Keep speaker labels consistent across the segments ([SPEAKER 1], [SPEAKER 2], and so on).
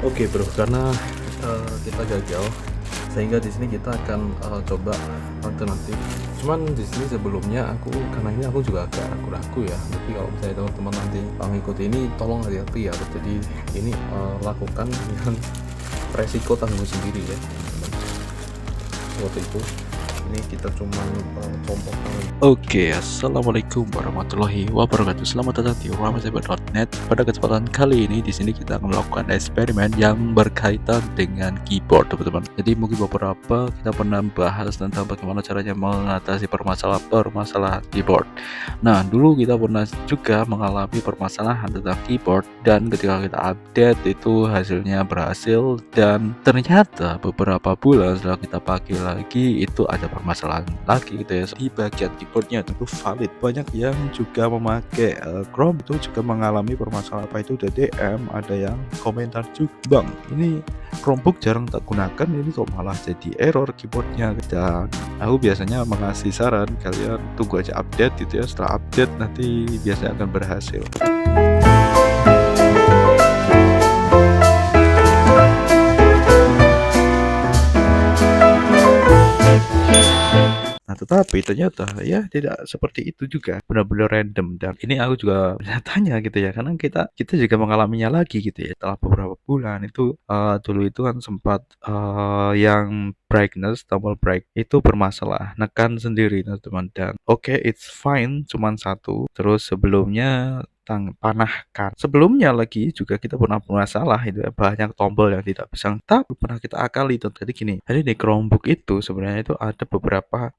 [SPEAKER 1] Oke Bro, karena kita gagal, sehingga di sini kita akan coba alternatif. Cuman di sini sebelumnya karena ini aku juga agak ragu-ragu ya. Tapi kalau misalnya teman-teman nanti mengikuti ini, tolong hati-hati ya. Jadi ini lakukan dengan resiko tanggung sendiri ya, teman-teman. Seperti itu. Ini kita cuma contohkan.
[SPEAKER 2] Oke, assalamualaikum warahmatullahi wabarakatuh. Selamat datang di ramazeba.net. Pada kesempatan kali ini, di sini kita akan melakukan eksperimen yang berkaitan dengan keyboard, teman-teman. Jadi mungkin beberapa kita pernah bahas tentang bagaimana caranya mengatasi permasalahan keyboard. Nah, dulu kita pernah juga mengalami permasalahan tentang keyboard, dan ketika kita update itu hasilnya berhasil, dan ternyata beberapa bulan setelah kita pakai lagi itu ada permasalahan lagi gitu ya di bagian keyboardnya. Tentu valid, banyak yang juga memakai Chrome itu juga mengalami permasalahan apa itu DDM. Ada yang komentar juga, bang ini Chromebook jarang tak gunakan, ini kok malah jadi error keyboardnya. Dan aku biasanya mengasih saran kalian tunggu aja update gitu ya, setelah update nanti biasanya akan berhasil. Nah, tetapi ternyata ya tidak seperti itu juga, benar-benar random. Dan ini aku juga tanya gitu ya, karena kita juga mengalaminya lagi gitu ya. Setelah beberapa bulan itu dulu itu kan sempat yang brightness, tombol bright itu bermasalah, nekan sendiri teman-teman. Dan oke, it's fine, cuman satu. Terus sebelumnya panahkan. Sebelumnya lagi juga kita pernah masalah itu ya, banyak tombol yang tidak bisa. Tapi pernah kita akali tuh. Jadi gini, jadi di Chromebook itu sebenarnya itu ada beberapa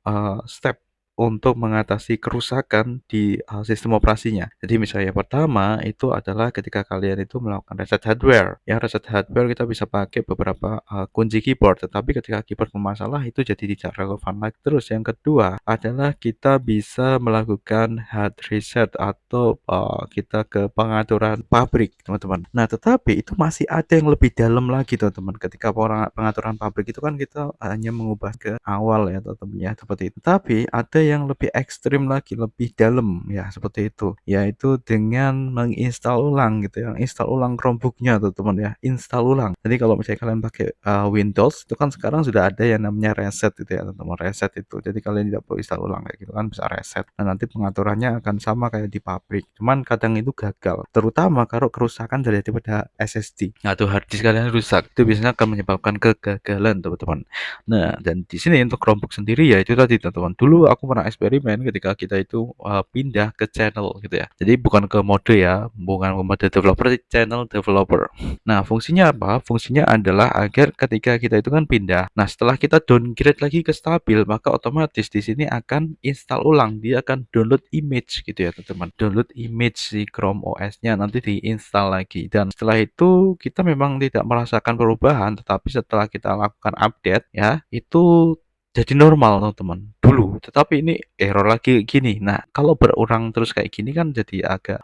[SPEAKER 2] step untuk mengatasi kerusakan di sistem operasinya. Jadi misalnya pertama itu adalah ketika kalian itu melakukan reset hardware. Ya, reset hardware kita bisa pakai beberapa kunci keyboard, tetapi ketika keyboard bermasalah itu jadi tidak relevan lagi. Terus yang kedua adalah kita bisa melakukan hard reset atau kita ke pengaturan pabrik, teman-teman. Nah, tetapi itu masih ada yang lebih dalam lagi, teman-teman. Ketika pengaturan pabrik itu kan kita hanya mengubah ke awal ya, teman-teman ya, seperti itu. Tapi ada yang lebih ekstrim lagi, lebih dalam ya, seperti itu. Yaitu dengan menginstal ulang gitu ya, install ulang Chromebook-nya, teman-teman ya, install ulang. Jadi kalau misalnya kalian pakai Windows itu kan sekarang sudah ada yang namanya reset gitu ya, teman-teman, reset itu. Jadi kalian tidak perlu install ulang kayak gitu kan, bisa reset. Nah, nanti pengaturannya akan sama kayak di pabrik. Cuman kadang itu gagal, terutama kalau kerusakan terjadi pada SSD atau hard disk kalian rusak. Itu biasanya akan menyebabkan kegagalan, teman-teman. Nah, dan di sini untuk Chromebook sendiri ya itu tadi, teman-teman. Dulu aku pernah eksperimen ketika kita itu pindah ke channel gitu ya. Jadi bukan ke mode ya, bukan ke mode developer, channel developer. Nah, fungsinya apa? Fungsinya adalah agar ketika kita itu kan pindah. Nah, setelah kita downgrade lagi ke stabil, maka otomatis di sini akan install ulang. Dia akan download image gitu ya, teman-teman. Download image si Chrome OS-nya, nanti diinstal lagi. Dan setelah itu kita memang tidak merasakan perubahan, tetapi setelah kita lakukan update ya, itu jadi normal, teman-teman, dulu. Tetapi ini error lagi gini. Nah, kalau berulang terus kayak gini kan jadi agak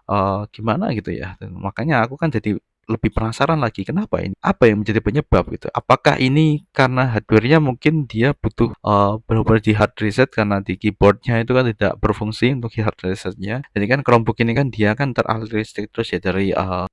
[SPEAKER 2] gimana gitu ya. Dan makanya aku kan jadi lebih penasaran lagi, kenapa ini? Apa yang menjadi penyebab gitu? Apakah ini karena hardware-nya mungkin dia butuh benar-benar di hard reset karena di keyboard-nya itu kan tidak berfungsi untuk di hard reset-nya. Jadi kan Chromebook ini kan dia kan teraliri listrik terus ya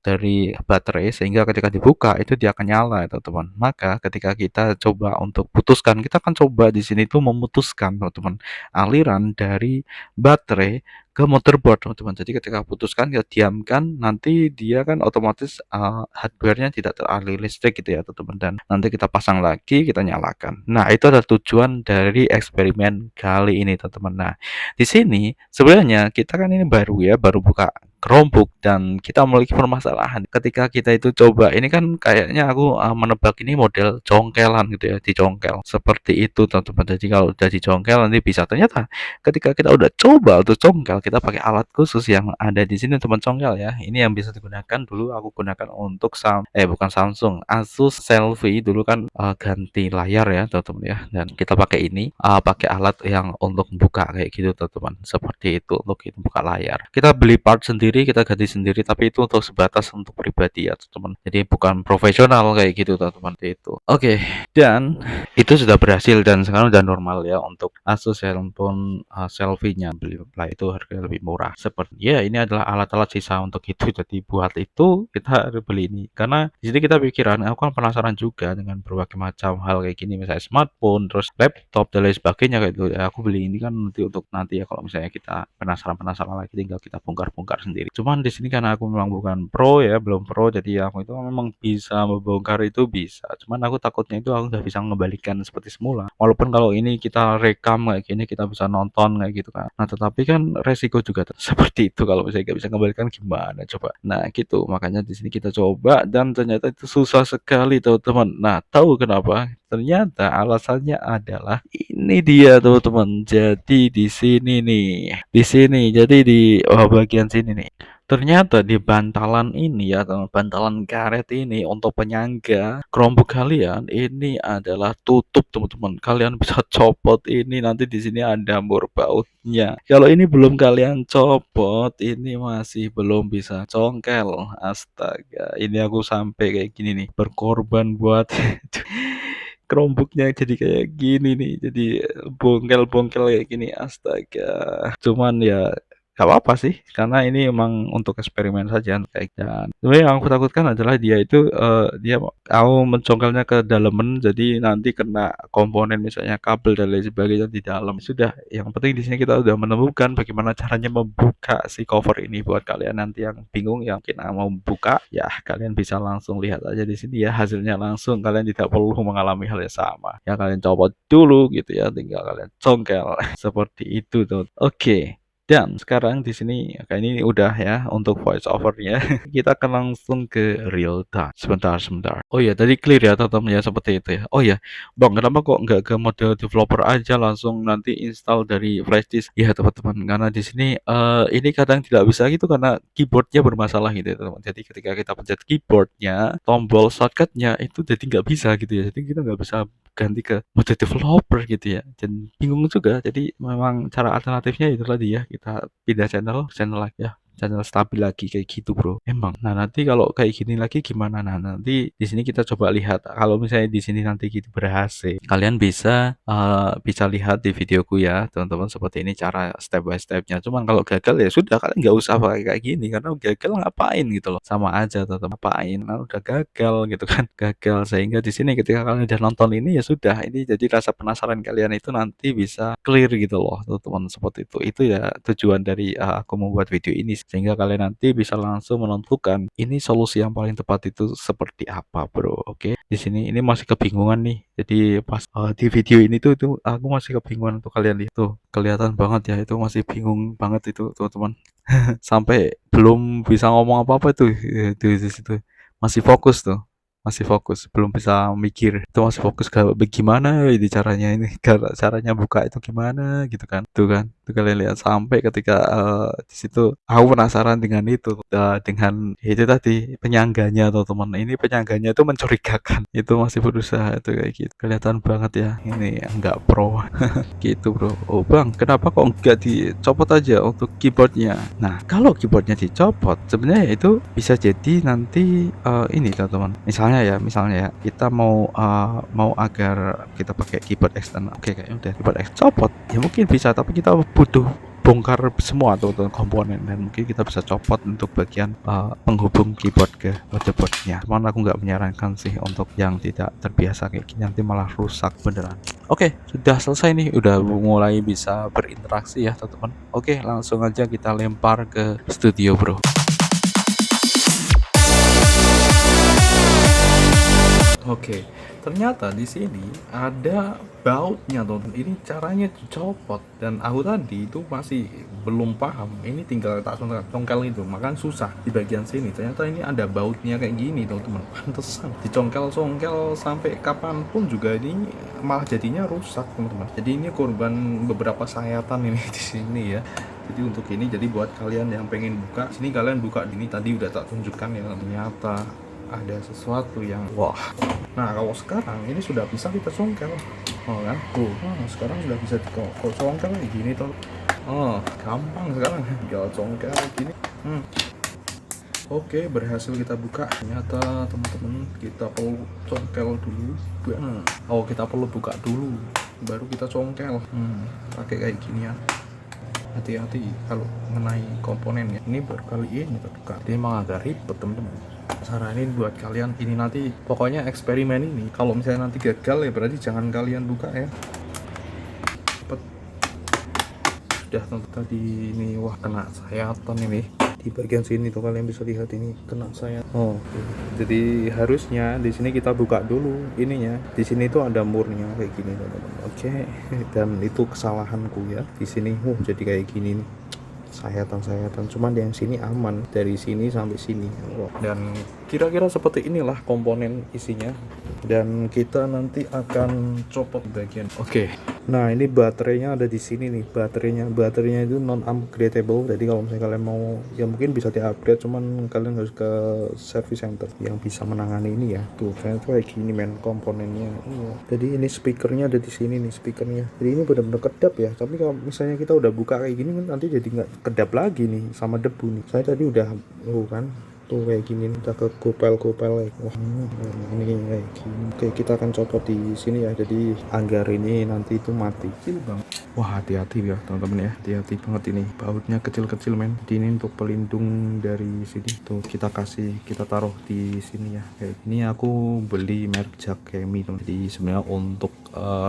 [SPEAKER 2] dari baterai, sehingga ketika dibuka itu dia akan nyala ya, teman-teman. Maka ketika kita coba untuk putuskan, kita akan coba di sini tuh memutuskan, teman-teman, aliran dari baterai ke motherboard, teman-teman. Jadi ketika putuskan kita diamkan, nanti dia kan otomatis hardware-nya tidak teraliri listrik gitu ya, teman-teman. Dan nanti kita pasang lagi, kita nyalakan. Nah, itu adalah tujuan dari eksperimen kali ini, teman-teman. Nah, di sini sebenarnya kita kan ini baru ya, baru buka Chromebook dan kita memiliki permasalahan. Ketika kita itu coba, ini kan kayaknya aku menebak ini model congkelan gitu ya, dicongkel. Seperti itu, teman-teman. Jadi kalau udah dicongkel nanti bisa, ternyata ketika kita udah coba untuk congkel, kita pakai alat khusus yang ada di sini, teman, congkel ya. Ini yang bisa digunakan, dulu aku gunakan untuk bukan Samsung, Asus Selfie dulu kan ganti layar ya, teman-teman ya. Dan kita pakai ini, pakai alat yang untuk buka kayak gitu, teman-teman. Seperti itu untuk buka layar. Kita beli part sendiri sendiri, kita ganti sendiri, tapi itu untuk sebatas untuk pribadi ya teman-teman. Jadi bukan profesional kayak gitu teman-teman itu. Oke, dan itu sudah berhasil dan sekarang udah normal ya untuk Asus handphone selfie-nya beli itu harganya lebih murah. Seperti ya ini adalah alat-alat sisa untuk itu. Jadi buat itu kita harus beli ini. Karena di sini kita pikiran, aku kan penasaran juga dengan berbagai macam hal kayak gini, misalnya smartphone, terus laptop dan lain sebagainya kayak gitu. Ya, aku beli ini kan untuk nanti ya kalau misalnya kita penasaran lagi tinggal kita bongkar-bongkar sendiri. Cuman di sini karena aku memang bukan pro ya, belum pro, jadi aku itu memang bisa membongkar itu bisa. Cuman aku takutnya itu aku nggak bisa mengembalikan seperti semula. Walaupun kalau ini kita rekam kayak gini kita bisa nonton kayak gitu kan. Nah tetapi kan resiko juga seperti itu kalau misalnya nggak bisa kembalikan gimana coba. Nah gitu makanya di sini kita coba dan ternyata itu susah sekali teman-teman. Nah tahu kenapa? Ternyata alasannya adalah ini dia teman-teman. Jadi di sini nih, di sini. Jadi di bagian sini nih. Ternyata di bantalan ini ya, teman, bantalan karet ini untuk penyangga Chromebook kalian ini adalah tutup teman-teman. Kalian bisa copot ini nanti di sini ada bor bautnya. Kalau ini belum kalian copot, ini masih belum bisa congkel. Astaga, ini aku sampai kayak gini nih, berkorban buat Chromebook-nya jadi kayak gini nih, jadi bongkel-bongkel kayak gini, astaga. Cuman ya gak apa-apa sih, karena ini emang untuk eksperimen saja kayak dan sebenarnya yang aku takutkan adalah dia itu dia mau mencongkelnya ke dalemen, jadi nanti kena komponen misalnya kabel dan lain sebagainya di dalam. Sudah, yang penting di sini kita udah menemukan bagaimana caranya membuka si cover ini. Buat kalian nanti yang bingung, yang mungkin mau buka, ya kalian bisa langsung lihat aja di sini ya hasilnya langsung. Kalian tidak perlu mengalami hal yang sama. Ya kalian copot dulu gitu ya, tinggal kalian congkel seperti itu tuh. Oke. Dan sekarang di sini kayak ini udah ya untuk voice overnya. Kita akan langsung ke real time. Sebentar. Oh ya, tadi clear ya teman-teman ya seperti itu ya. Oh ya, Bang, kenapa kok nggak ke mode developer aja langsung nanti install dari flash disk? Ya teman-teman, karena di sini ini kadang tidak bisa gitu karena keyboardnya bermasalah gitu ya teman. Jadi ketika kita pencet keyboardnya, tombol shortcutnya itu jadi nggak bisa gitu ya. Jadi kita nggak bisa ganti ke mode developer gitu ya. Dan bingung juga. Jadi memang cara alternatifnya itu tadi ya, kita pindah channel lagi ya, channel stabil lagi kayak gitu bro. Emang. Nah nanti kalau kayak gini lagi gimana? Nah nanti di sini kita coba lihat. Kalau misalnya di sini nanti gitu berhasil, kalian bisa lihat di videoku ya teman-teman seperti ini cara step by stepnya. Cuman kalau gagal ya sudah, kalian nggak usah pakai kayak gini karena gagal ngapain gitu loh. Sama aja teman-teman, ngapain? Nah, udah gagal gitu kan, gagal sehingga di sini ketika kalian udah nonton ini ya sudah, ini jadi rasa penasaran kalian itu nanti bisa clear gitu loh teman-teman seperti itu. Itu ya tujuan dari aku membuat video ini sehingga kalian nanti bisa langsung menentukan ini solusi yang paling tepat itu seperti apa bro. Oke, di sini ini masih kebingungan nih, jadi pas di video ini tuh itu aku masih kebingungan untuk kalian lihat tuh, kelihatan banget ya itu masih bingung banget itu teman-teman. Sampai belum bisa ngomong apa-apa tuh di situ masih fokus tuh, masih fokus, belum bisa mikir. Itu masih fokus ke bagaimana ini caranya, ini caranya buka itu gimana gitu kan. Tuh kan, tuh kalian lihat sampai ketika di situ aku penasaran dengan itu, dengan itu tadi penyangganya atau teman. Ini penyangganya itu mencurigakan. Itu masih berusaha itu kayak gitu. Kelihatan banget ya ini enggak pro. Gitu bro. Oh bang, kenapa kok nggak dicopot aja untuk keyboardnya? Nah kalau keyboardnya dicopot sebenarnya itu bisa jadi nanti ini teman-teman, misalnya ya kita mau agar kita pakai keyboard external. Oke, kayaknya udah keyboard copot ya mungkin bisa, tapi kita butuh bongkar semua tuh komponen dan mungkin kita bisa copot untuk bagian penghubung keyboard ke motherboardnya. Cuman aku nggak menyarankan sih untuk yang tidak terbiasa kayak gini, nanti malah rusak beneran. Oke, sudah selesai nih, udah mulai bisa berinteraksi ya teman-teman. Oke, langsung aja kita lempar ke studio bro.
[SPEAKER 1] Oke, ternyata di sini ada bautnya teman-teman. Ini caranya dicopot dan aku tadi itu masih belum paham. Ini tinggal tak congkel itu, makanya susah di bagian sini. Ternyata ini ada bautnya kayak gini teman-teman. Pantesan dicongkel-congkel sampai kapanpun juga ini malah jadinya rusak teman-teman. Jadi ini korban beberapa sayatan ini di sini ya. Jadi untuk ini, jadi buat kalian yang pengen buka, sini kalian buka ini tadi udah tak tunjukkan ya, ternyata ada sesuatu yang wah. Nah kalau sekarang ini sudah bisa kita congkel, oh kan? Sekarang sudah bisa congkel kayak gini tuh. Oh gampang sekarang, tinggal congkel gini. Oke, berhasil kita buka. Ternyata teman-teman kita perlu congkel dulu. Oh, kita perlu buka dulu, baru kita congkel. Pakai kayak gini ya. Hati-hati kalau mengenai komponen ya. Ini baru kali ini terbuka. Ini memang agak ribet teman-teman. Saranin buat kalian ini nanti, pokoknya eksperimen ini. Kalau misalnya nanti gagal ya berarti jangan kalian buka ya. Cepet. Sudah tadi ini, wah kena sayatan ini. Di bagian sini tuh kalian bisa lihat ini kena sayat. Jadi harusnya di sini kita buka dulu ininya. Di sini tuh ada murnya kayak gini teman-teman. Oke. Dan itu kesalahanku ya. Di sini jadi kayak gini nih. Sayatan-sayatan, cuman yang sini aman dari sini sampai sini. Dan kira-kira seperti inilah komponen isinya. Dan kita nanti akan copot bagian. Oke. Nah, ini baterainya ada di sini nih. Baterainya itu non upgradable. Jadi kalau misalnya kalian mau, ya mungkin bisa di-upgrade, cuman kalian harus ke service center yang bisa menangani ini ya. Tuh, kayak gini men komponennya. Jadi ini speakernya ada di sini nih speakernya. Jadi ini benar-benar kedap ya. Tapi kalau misalnya kita udah buka kayak gini kan nanti jadi nggak kedap lagi nih sama debu nih. Saya tadi udah kan tuh kayak gini udah ke kopel wah ini kayak gini. Oke, kita akan copot di sini ya. Jadi anggar ini nanti itu mati kecil banget. Wah, hati-hati ya teman-teman ya, hati-hati banget ini, bautnya kecil-kecil men. Ini untuk pelindung dari sini tuh, kita taruh di sini ya. Kayak ini aku beli merek Jakemi tuh. Jadi sebenarnya untuk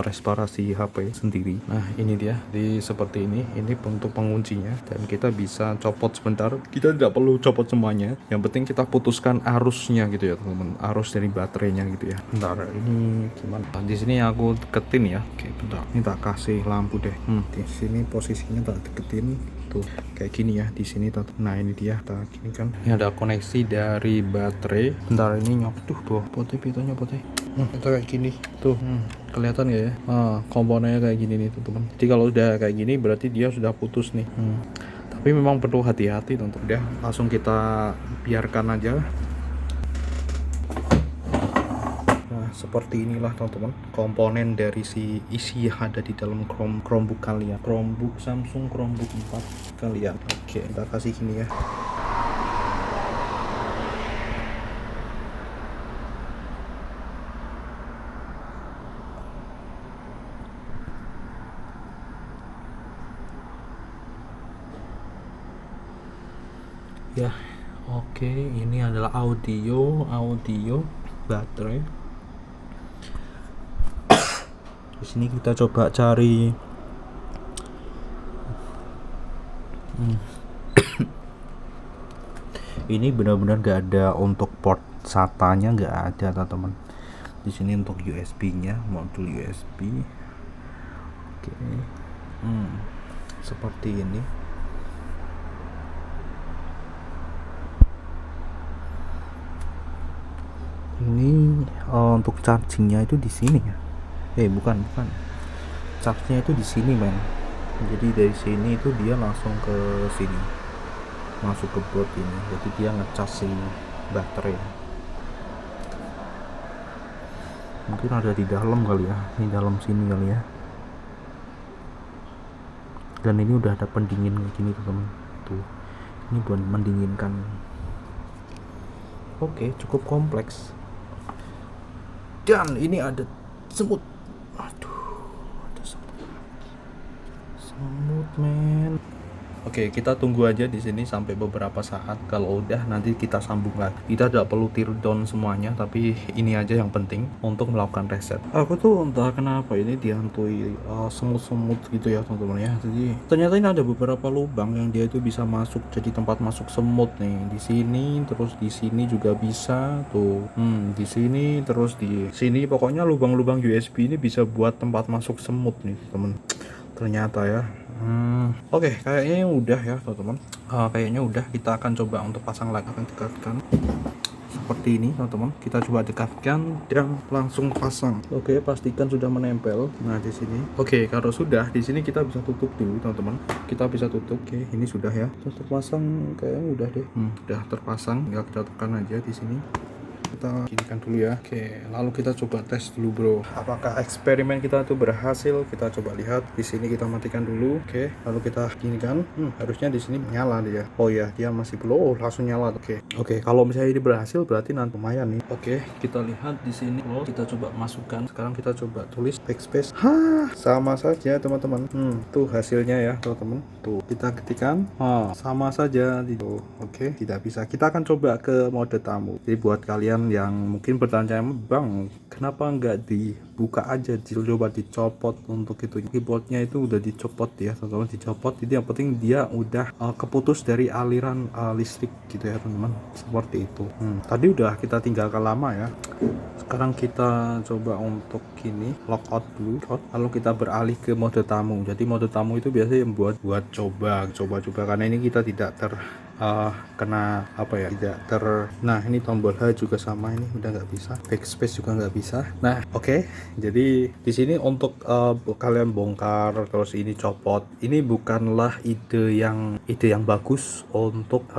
[SPEAKER 1] restorasi HP sendiri. Nah ini dia, jadi seperti ini untuk penguncinya, dan kita bisa copot sebentar. Kita tidak perlu copot semuanya, yang penting kita putuskan arusnya gitu ya teman-teman, arus dari baterainya gitu ya. Bentar, ini gimana? Di sini aku deketin ya. Oke, bentar, ini tak kasih lampu deh. Di sini posisinya tak deketin tuh kayak gini ya di sini. Nah ini dia, tak gini kan. Ini ada koneksi dari baterai. Bentar, ini tuh potnya itu kayak gini tuh. Kelihatan gak ya? Komponennya kayak gini nih teman-teman. Jadi kalau udah kayak gini berarti dia sudah putus nih. Tapi memang perlu hati-hati teman-teman. Udah, langsung kita biarkan aja. Nah seperti inilah teman-teman komponen dari si isi yang ada di dalam Chromebook kalian, Samsung Chromebook 4 kalian. Oke, kita kasih gini ya. Ya, oke, ini adalah audio baterai. Di sini kita coba cari ini benar-benar gak ada untuk port SATA-nya, gak ada teman-teman. Di sini untuk USB-nya, modul USB. Oke. Seperti ini. Ini untuk chargingnya itu di sini ya. Bukan. Charge-nya itu di sini men. Jadi dari sini itu dia langsung ke sini, masuk ke board ini. Jadi dia ngecas si baterai. Mungkin ada di dalam kali ya, di dalam sini kali ya. Dan ini udah ada pendingin kayak gini teman-teman. Tuh, ini buat mendinginkan. Oke, cukup kompleks. Dan ini ada semut. Aduh, ada semut men. Oke, kita tunggu aja di sini sampai beberapa saat. Kalau udah nanti kita sambung lagi. Kita tidak perlu tear down semuanya, tapi ini aja yang penting untuk melakukan reset. Aku tuh entah kenapa ini dihantui semut-semut gitu ya teman-teman ya. Jadi ternyata ini ada beberapa lubang yang dia itu bisa masuk jadi tempat masuk semut nih. Di sini, terus di sini juga bisa tuh. Di sini, terus di sini. Pokoknya lubang-lubang USB ini bisa buat tempat masuk semut nih teman. Ternyata ya. Oke, kayaknya udah ya teman-teman. Kayaknya udah, kita akan coba untuk pasang lagi. Akan dekatkan seperti ini teman-teman. Kita coba dekatkan dan langsung pasang. Oke, pastikan sudah menempel. Nah di sini. Oke, kalau sudah di sini kita bisa tutup dulu teman-teman. Kita bisa tutup. Oke, ini sudah ya. Terus terpasang, kayaknya udah deh. Udah terpasang. Tinggal kita tekan aja di sini. kita ginikan dulu ya. Oke, lalu kita coba tes dulu bro, apakah eksperimen kita itu berhasil. Kita coba lihat di sini, kita matikan dulu. Oke, lalu kita ginikan. Harusnya di sini nyala dia. Oh ya, dia masih belum. Oh, langsung nyala. Oke, kalau misalnya ini berhasil berarti nanti lumayan nih. Oke, kita lihat di sini. Kita coba masukkan. Sekarang kita coba tulis backspace. Sama saja teman-teman. Tuh hasilnya ya teman-teman. Tuh kita ketikkan. Sama saja. Oke, tidak bisa. Kita akan coba ke mode tamu. Jadi buat kalian yang mungkin bertanya, bang, kenapa nggak dibuka aja, coba dicopot untuk itu keyboardnya, itu udah dicopot ya teman-teman, dicopot. Jadi yang penting dia udah keputus dari aliran listrik gitu ya teman-teman, seperti itu. Tadi udah kita tinggalkan lama ya. Sekarang kita coba untuk gini, logout dulu, lalu kita beralih ke mode tamu. Jadi mode tamu itu biasanya yang buat coba karena ini kita tidak kena apa ya, nah ini tombol H juga sama, ini udah nggak bisa, backspace juga nggak bisa. Nah oke, jadi di sini untuk kalian bongkar terus ini copot, ini bukanlah ide yang bagus untuk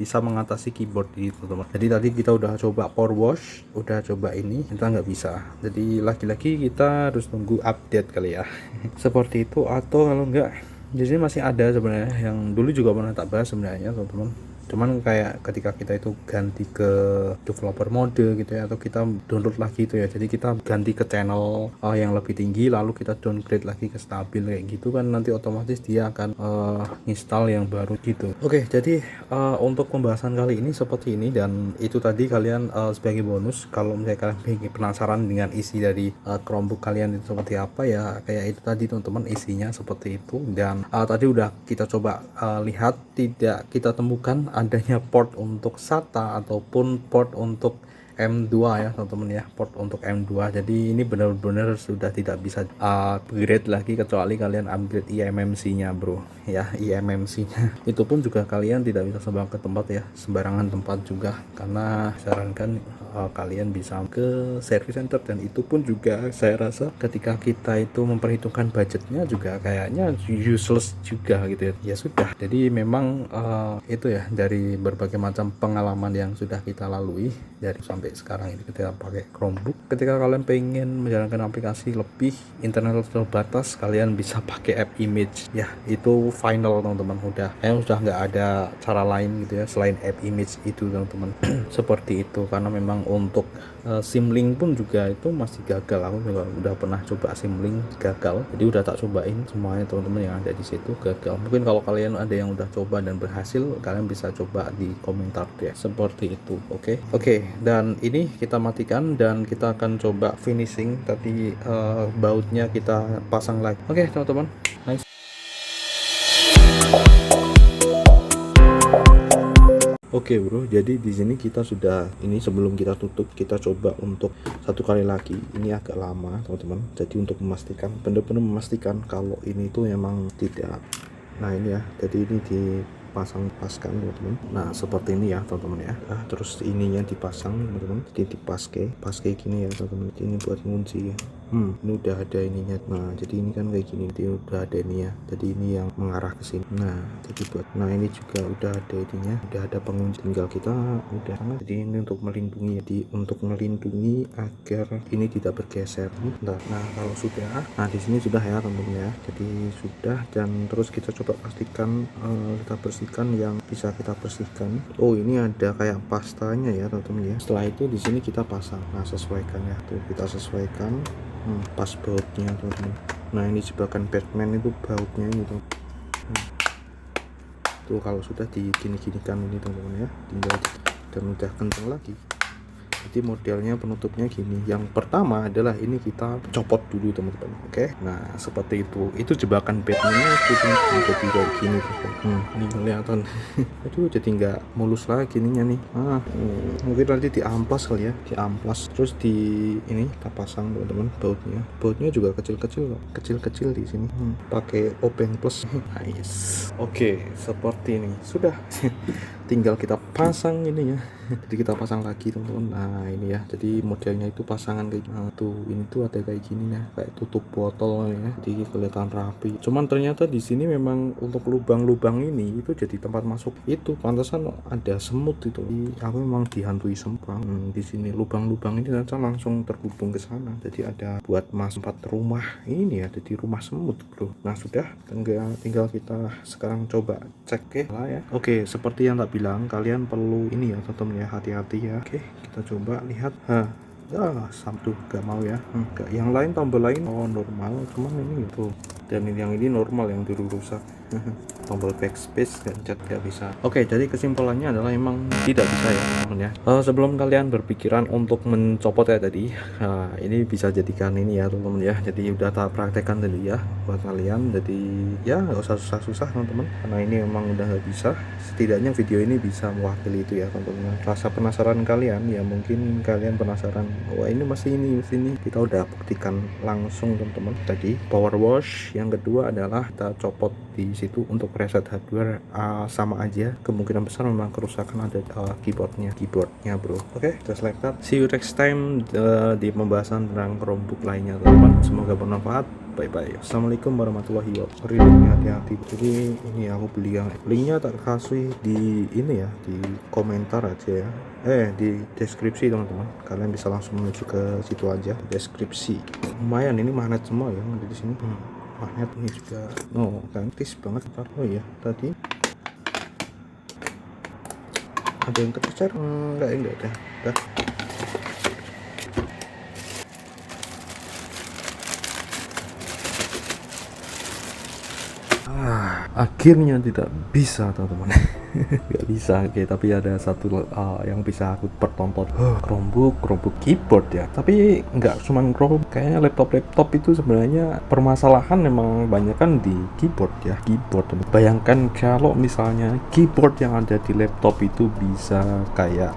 [SPEAKER 1] bisa mengatasi keyboard gitu teman. Jadi tadi kita udah coba power wash, udah coba ini, kita nggak bisa. Jadi lagi-lagi kita harus tunggu update kali ya. Seperti itu. Atau kalau enggak, di sini masih ada sebenarnya yang dulu juga pernah tak bahas sebenarnya teman-teman. Cuman kayak ketika kita itu ganti ke developer mode gitu ya, atau kita download lagi itu ya, jadi kita ganti ke channel yang lebih tinggi, lalu kita downgrade lagi ke stabil kayak gitu kan, nanti otomatis dia akan install yang baru gitu. Oke, jadi untuk pembahasan kali ini seperti ini, dan itu tadi kalian sebagai bonus kalau misalnya kalian penasaran dengan isi dari Chromebook kalian itu seperti apa ya, kayak itu tadi teman-teman, isinya seperti itu. Dan tadi udah kita coba lihat, tidak kita temukan adanya port untuk SATA ataupun port untuk M2 ya teman-teman ya, port untuk M2. Jadi ini benar-benar sudah tidak bisa upgrade lagi, kecuali kalian upgrade eMMC nya bro ya, eMMC nya itu pun juga kalian tidak bisa sembarangan tempat juga, karena sarankan kalian bisa ke service center, dan itu pun juga saya rasa ketika kita itu memperhitungkan budgetnya juga kayaknya useless juga gitu ya. Ya sudah, jadi memang itu ya, dari berbagai macam pengalaman yang sudah kita lalui dari sampai sekarang ini kita pakai Chromebook, ketika kalian pengen menjalankan aplikasi lebih internet terbatas, kalian bisa pakai app image ya, itu final teman-teman. Udah nggak ada cara lain gitu ya selain app image itu teman-teman. Seperti itu, karena memang untuk Simlink pun juga itu masih gagal. Aku juga udah pernah coba Simlink, gagal. Jadi udah tak cobain semuanya teman-teman yang ada di situ, gagal. Mungkin kalau kalian ada yang udah coba dan berhasil, kalian bisa coba di komentar ya, seperti itu. Oke, dan ini kita matikan dan kita akan coba finishing. Tadi bautnya kita pasang lagi. Oke teman-teman, nice. Oke bro, jadi di sini kita sudah ini, sebelum kita tutup kita coba untuk satu kali lagi. Ini agak lama teman-teman, jadi untuk memastikan, benar-benar memastikan kalau ini tuh memang tidak. Nah ini ya, jadi ini dipasang teman-teman. Nah seperti ini ya teman-teman ya. Terus ininya dipasang teman-teman, jadi dipaske gini ya teman-teman. Ini buat ngunci ya. Ini udah ada ininya. Nah jadi ini kan kayak gini, dia udah ada ini ya, jadi ini yang mengarah ke sini. Nah jadi ini juga udah ada ininya, udah ada pengunci, tinggal kita udah. Jadi ini untuk melindungi, agar ini tidak bergeser. Nah kalau sudah, nah di sini sudah ya teman-teman ya, jadi sudah. Dan terus kita coba pastikan kita bersihkan yang bisa kita bersihkan. Oh ini ada kayak pastanya ya teman-teman ya. Setelah itu di sini kita pasang. Nah sesuaikan ya, tuh kita sesuaikan pas bautnya teman-teman. Nah ini jebakan Batman itu bautnya gitu. Tuh kalau sudah digini-ginikan ini teman-teman ya, tinggal dan udah kenceng lagi. Jadi modelnya penutupnya gini. Yang pertama adalah ini kita copot dulu teman-teman. Oke. Nah seperti itu jebakan Batman-nya jadi kayak gini tuh. Ini kelihatan. Aduh, jadi nggak mulus lagi ininya nih. Mungkin nanti diamplas kali ya, terus di ini kita pasang teman-teman bautnya juga kecil di sini. Pakai obeng plus. Nice. Oke, seperti ini sudah. tinggal kita pasang ininya. Jadi kita pasang lagi teman-teman. Nah ini ya, jadi modelnya itu pasangan kayak tuh, ini tuh ada kayak gini ya, kayak tutup botol ya, jadi kelihatan rapi. Cuman ternyata di sini memang untuk lubang-lubang ini itu jadi tempat masuk itu, pantesan ada semut itu. Jadi aku memang dihantui semut. Di sini lubang-lubang ini ternyata langsung terhubung ke sana, jadi ada buat mas tempat rumah ini ya, jadi rumah semut bro. Nah sudah, tinggal kita sekarang coba cek ya. Oke, seperti yang tak bilang, kalian perlu ini ya teman-teman ya, hati-hati ya. Oke, kita coba lihat. Satu gak mau ya. Gak, yang lain tombol lain normal, cuman ini tuh, dan yang ini normal, yang dulu rusak. Tombol backspace dan cat gak bisa. Oke, jadi kesimpulannya adalah emang tidak bisa ya teman ya. Sebelum kalian berpikiran untuk mencopot ya tadi, ini bisa jadikan ini ya teman-teman ya. Jadi udah tak praktekkan dulu ya buat kalian. Jadi ya nggak usah susah-susah teman-teman, karena ini emang udah nggak bisa. Setidaknya video ini bisa mewakili itu ya teman-teman. Rasa penasaran kalian ya, mungkin kalian penasaran, wah ini masih ini kita udah buktikan langsung teman-teman. Tadi power wash, yang kedua adalah kita copot di situ untuk reset hardware, sama aja, kemungkinan besar memang kerusakan ada keyboardnya bro. Oke, just like that. See you next time di pembahasan tentang Chromebook lainnya teman-teman. Semoga bermanfaat. Bye bye. Assalamualaikum warahmatullahi wabarakatuh. Hati-hati. Jadi ini aku beli yang linknya tak kasih di ini ya, di komentar aja ya. Di deskripsi teman-teman. Kalian bisa langsung menuju ke situ aja, deskripsi. Lumayan, ini magnet semua ya ada di sini. Magnet ini juga kantis banget. Oh iya, tadi ada yang tercecer. Enggak ada. Dah. Akhirnya tidak bisa teman-teman. Gak bisa, oke, tapi ada satu yang bisa aku pertonton. Chromebook keyboard ya, tapi nggak cuma Chromebook, kayaknya laptop itu sebenarnya permasalahan memang banyak kan di keyboard ya. Bayangkan kalau misalnya keyboard yang ada di laptop itu bisa kayak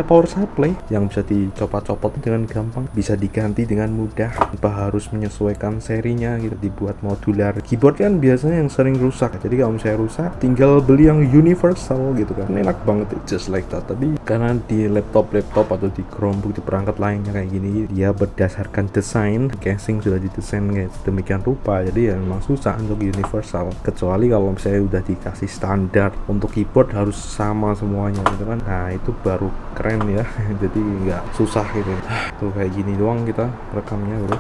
[SPEAKER 1] power supply yang bisa dicopot-copot dengan gampang, bisa diganti dengan mudah tanpa harus menyesuaikan serinya gitu, dibuat modular. Keyboard kan biasanya yang sering rusak, jadi kalau misalnya rusak tinggal beli yang universal gitu kan, enak banget, just like that. Tapi karena di laptop atau di Chromebook, di perangkat lainnya kayak gini, dia berdasarkan desain casing sudah didesain kayak demikian rupa, jadi ya memang susah untuk universal. Kecuali kalau misalnya udah dikasih standar untuk keyboard harus sama semuanya gitu kan, nah itu baru keren ya. Jadi nggak susah gitu. Tuh kayak gini doang kita rekamnya bro.